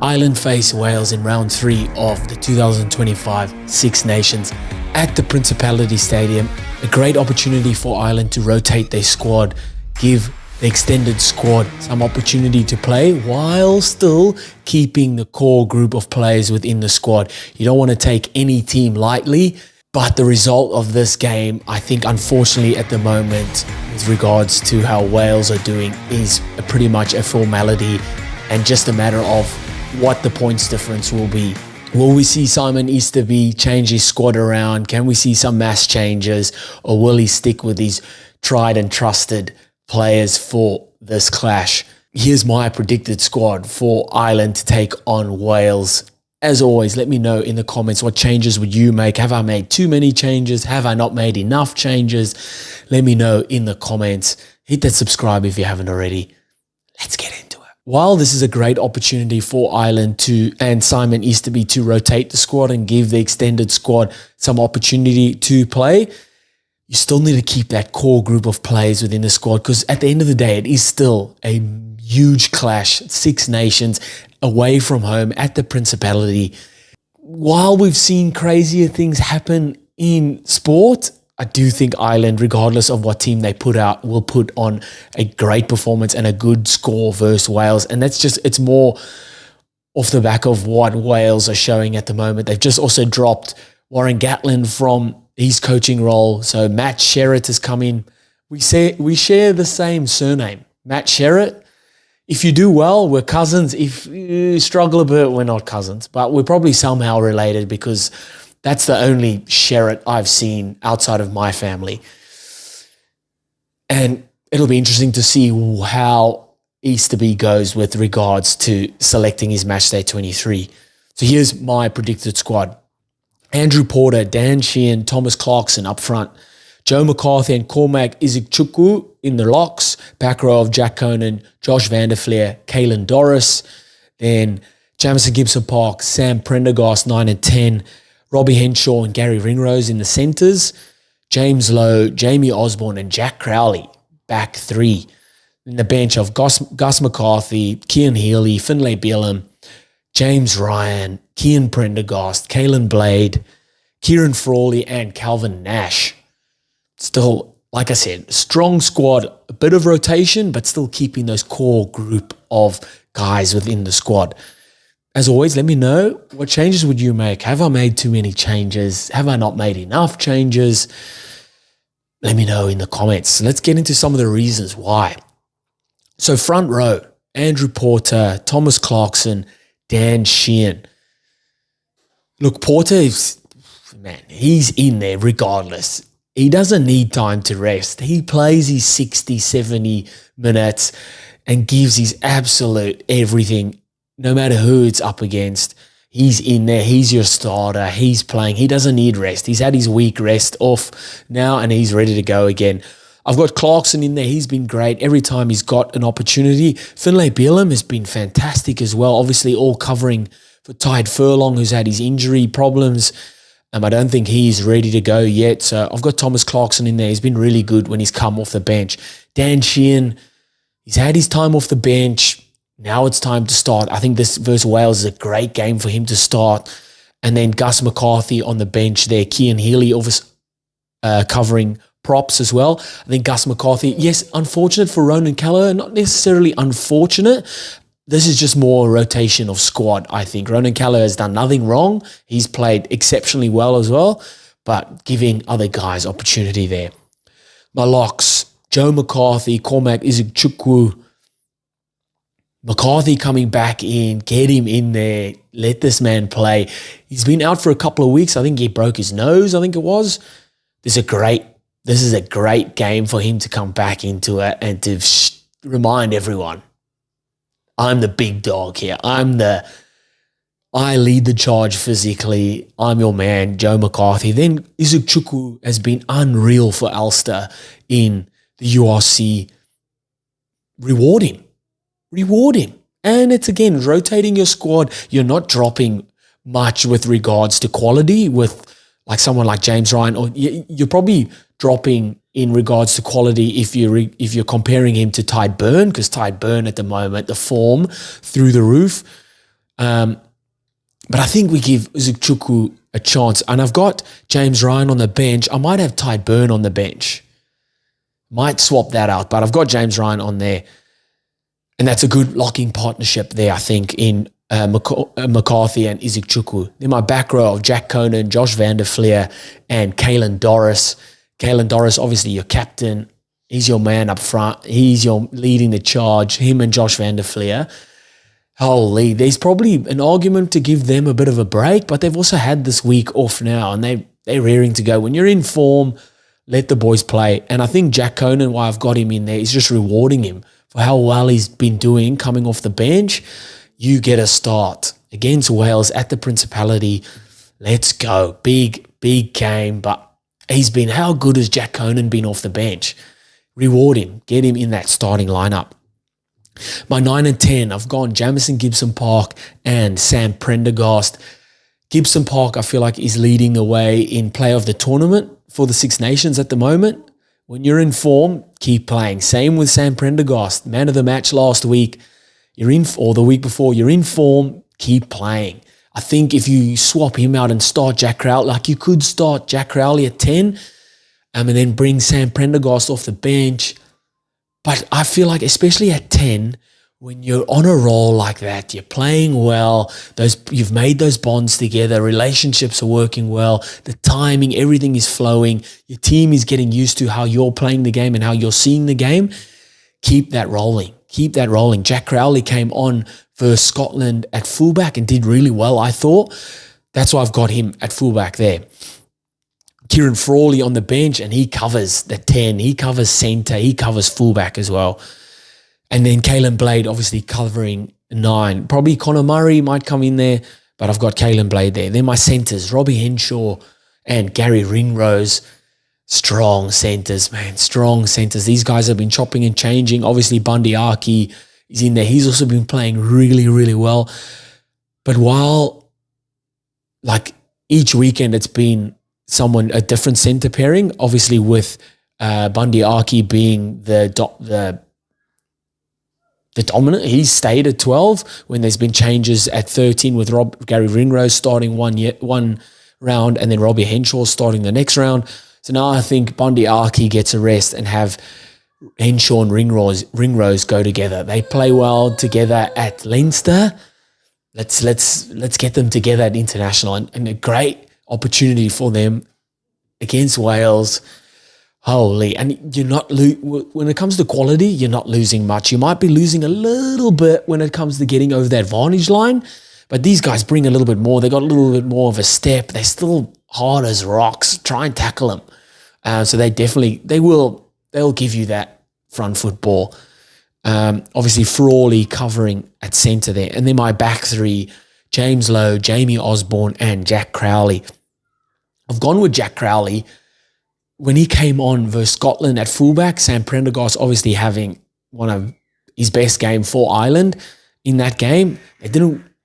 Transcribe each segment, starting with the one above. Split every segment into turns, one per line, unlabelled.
Ireland face Wales in round 3 of the 2025 Six Nations at the Principality Stadium. A great opportunity for Ireland to rotate their squad, give the extended squad some opportunity to play while still keeping the core group of players within the squad. You don't want to take any team lightly, but the result of this game, I think unfortunately at the moment, with regards to how Wales are doing, is pretty much a formality and just a matter of what the points difference will be. Will we see Simon Easterby change his squad around? Can we see some mass changes? Or will he stick with his tried and trusted players for this clash? Here's my predicted squad for Ireland to take on Wales. As always, let me know in the comments what changes would you make. Have I made too many changes? Have I not made enough changes? Let me know in the comments. Hit that subscribe if you haven't already. Let's get into it. While this is a great opportunity for Ireland and Simon Easterby to rotate the squad and give the extended squad some opportunity to play, you still need to keep that core group of players within the squad, because at the end of the day, it is still a huge clash. Six Nations away from home at the Principality. While we've seen crazier things happen in sport, I do think Ireland, regardless of what team they put out, will put on a great performance and a good score versus Wales. And it's more off the back of what Wales are showing at the moment. They've just also dropped Warren Gatland from his coaching role. So Matt Sherratt has come in. We share the same surname, Matt Sherratt. If you do well, we're cousins. If you struggle a bit, we're not cousins. But we're probably somehow related, because that's the only Sherratt I've seen outside of my family. And it'll be interesting to see how Easterby goes with regards to selecting his matchday 23. So here's my predicted squad. Andrew Porter, Dan Sheehan, Thomas Clarkson up front. Joe McCarthy and Cormac Izikchukwu in the locks. Back row of Jack Conan, Josh Van der Fleer, Caelan Doris. Then Jamison Gibson-Park, Sam Prendergast 9 and 10. Robbie Henshaw and Gary Ringrose in the centres. James Lowe, Jamie Osborne and Jack Crowley, back 3. In the bench of Gus McCarthy, Cian Healy, Finlay Bealham, James Ryan, Cian Prendergast, Caelan Blade, Kieran Frawley and Calvin Nash. Still, like I said, strong squad, a bit of rotation, but still keeping those core group of guys within the squad. As always, let me know, what changes would you make? Have I made too many changes? Have I not made enough changes? Let me know in the comments. Let's get into some of the reasons why. So front row, Andrew Porter, Thomas Clarkson, Dan Sheehan. Look, Porter is, man, he's in there regardless. He doesn't need time to rest. He plays his 60, 70 minutes and gives his absolute everything. No matter who it's up against, he's in there. He's your starter. He's playing. He doesn't need rest. He's had his week rest off now and he's ready to go again. I've got Clarkson in there. He's been great every time he's got an opportunity. Finlay Bealham has been fantastic as well. Obviously all covering for Tide Furlong, who's had his injury problems. I don't think he's ready to go yet. So I've got Thomas Clarkson in there. He's been really good when he's come off the bench. Dan Sheehan, he's had his time off the bench. Now it's time to start. I think this versus Wales is a great game for him to start. And then Gus McCarthy on the bench there. Cian Healy covering props as well. I think Gus McCarthy, yes, unfortunate for Ronan Kelleher. Not necessarily unfortunate. This is just more rotation of squad, I think. Ronan Kelleher has done nothing wrong. He's played exceptionally well as well, but giving other guys opportunity there. My locks, Joe McCarthy, Cormac Izikchukwu. McCarthy coming back in, get him in there, let this man play. He's been out for a couple of weeks. I think he broke his nose, I think it was. This is a great game for him to come back into it and to remind everyone, I'm the big dog here. I lead the charge physically. I'm your man, Joe McCarthy. Then Izikchukwu has been unreal for Ulster in the URC. Reward him. And it's, again, rotating your squad. You're not dropping much with regards to quality with like someone like James Ryan, or you're probably dropping in regards to quality if you're comparing him to Tide Burn, because Tide Burn at the moment, the form through the roof. But I think we give Izukchuku a chance. And I've got James Ryan on the bench. I might have Ty Burn on the bench. Might swap that out, but I've got James Ryan on there. And that's a good locking partnership there, I think, in McCarthy and Izukchuku. Then my back row of Jack Conan, Josh van der Fleer, and Kalen Doris. Kalen Doris, obviously your captain. He's your man up front. He's your leading the charge, him and Josh van der Fleer. Holy, there's probably an argument to give them a bit of a break, but they've also had this week off now, and they're rearing to go. When you're in form, let the boys play. And I think Jack Conan, why I've got him in there, is just rewarding him for how well he's been doing coming off the bench. You get a start against Wales at the Principality. Let's go. Big game, but he's been, how good has Jack Conan been off the bench? Reward him. Get him in that starting lineup. My 9 and 10, I've gone Jamison Gibson-Park and Sam Prendergast. Gibson-Park, I feel like, is leading the way in play of the tournament for the Six Nations at the moment. When you're in form, keep playing. Same with Sam Prendergast, man of the match last week. Or the week before, you're in form, keep playing. I think if you swap him out and start Jack Crowley, like you could start Jack Crowley at 10 and then bring Sam Prendergast off the bench. But I feel like, especially at 10, when you're on a roll like that, you're playing well, you've made those bonds together, relationships are working well, the timing, everything is flowing, your team is getting used to how you're playing the game and how you're seeing the game, keep that rolling. Keep that rolling. Jack Crowley came on versus Scotland at fullback and did really well, I thought. That's why I've got him at fullback there. Kieran Frawley on the bench, and he covers the 10. He covers centre. He covers fullback as well. And then Kalen Blade obviously covering 9. Probably Connor Murray might come in there, but I've got Kalen Blade there. Then my centres, Robbie Henshaw and Gary Ringrose. Strong centres, man. Strong centres. These guys have been chopping and changing. Obviously, Bundy Aki is in there. He's also been playing really, really well. But while, like, each weekend it's been a different centre pairing, obviously with Bundy Aki being the dominant. He's stayed at 12 when there's been changes at 13 with Gary Ringrose starting one round and then Robbie Henshaw starting the next round. So now I think Bundy Aki gets a rest and have Henshaw and Ringrose go together. They play well together at Leinster. Let's get them together at international and a great opportunity for them against Wales. Holy, and you're not when it comes to quality, you're not losing much. You might be losing a little bit when it comes to getting over that vantage line, but these guys bring a little bit more. They got a little bit more of a step. They're still hard as rocks. Try and tackle them. So they'll give you that front foot ball. Obviously Frawley covering at centre there, and then my back three: James Lowe, Jamie Osborne, and Jack Crowley. I've gone with Jack Crowley. When he came on versus Scotland at fullback, Sam Prendergast obviously having one of his best game for Ireland in that game.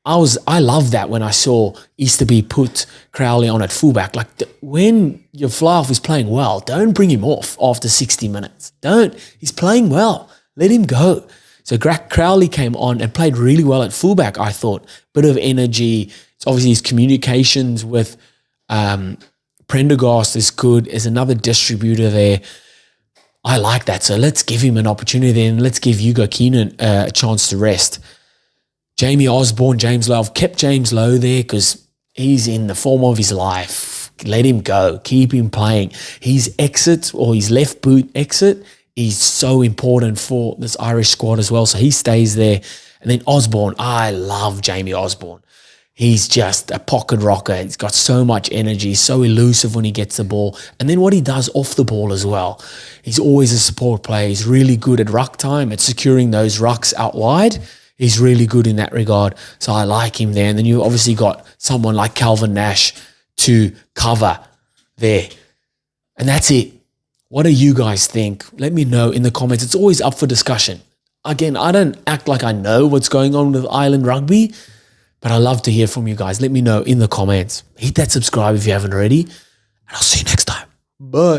I love that when I saw Easterby put Crowley on at fullback. Like when your fly-off is playing well, don't bring him off after 60 minutes. Don't. He's playing well. Let him go. So Crowley came on and played really well at fullback, I thought. Bit of energy. It's obviously his communications with Prendergast is good. There's another distributor there. I like that. So let's give him an opportunity and let's give Hugo Keenan a chance to rest. Jamie Osborne, James Lowe. I've kept James Lowe there because he's in the form of his life. Let him go. Keep him playing. His exit or his left boot exit is so important for this Irish squad as well. So he stays there. And then Osborne. I love Jamie Osborne. He's just a pocket rocker. He's got so much energy, so elusive when he gets the ball. And then what he does off the ball as well. He's always a support player. He's really good at ruck time, at securing those rucks out wide. He's really good in that regard. So I like him there. And then you obviously got someone like Calvin Nash to cover there. And that's it. What do you guys think? Let me know in the comments. It's always up for discussion. Again, I don't act like I know what's going on with Ireland rugby, but I love to hear from you guys. Let me know in the comments. Hit that subscribe if you haven't already. And I'll see you next time. Bye.